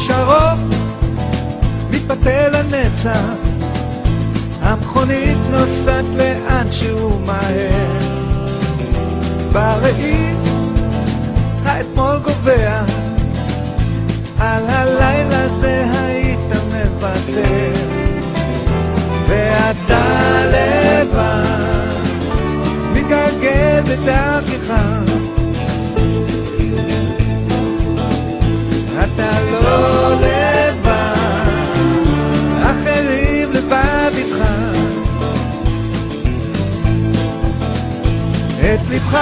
כביש ארוך מתפתל לנצח, המכונית נוסעת לאן שהוא מהר, בראי האתמול גובע, על הלילה זה היית מוותר, ואתה לבד מתגלגל בדרכך, אתה לא לבד, אחרים לבד איתך, את לבך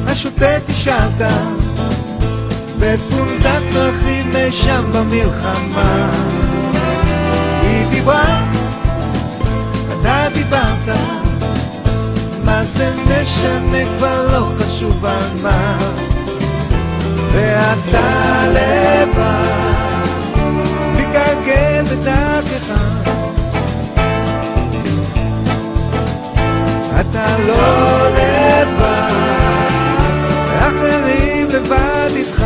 השוטט השארת בפונדת דרכים שם במלחמה, היא דיברה, אתה דיברת, מה זה משנה, כבר לא חשוב על מה, ואתה לבד מתגלגל בדרכך, אתה לא לבד, אחרים לבד איתך,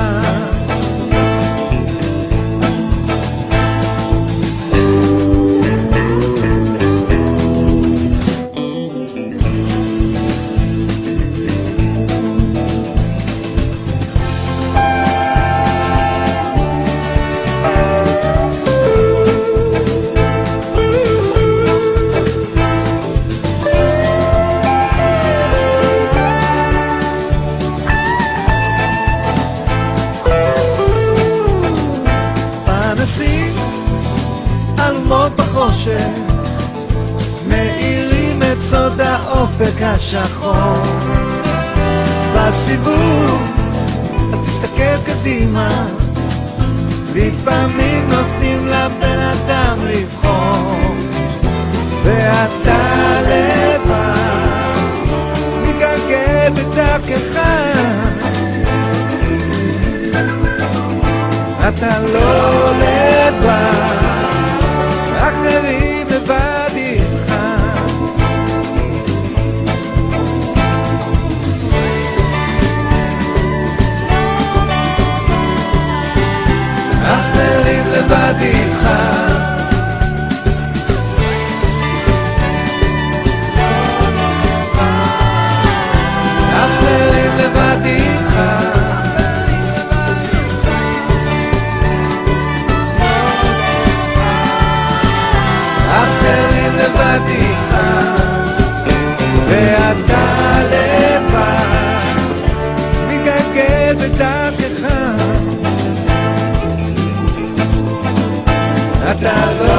אלמות בחושך מאירים את סוד האופק השחור, בסיבוב תסתכל קדימה, לפעמים נותנים לבן אדם לבחור, ואתה לבד מתגלגל בדרכך, אתה לא לבד, אחרים לבד איתך, אחרים לבד איתך, אחרים לבד איתך, אחרים לבד איתך, ואתה לבד מתגלגל בדרכך, אתה לא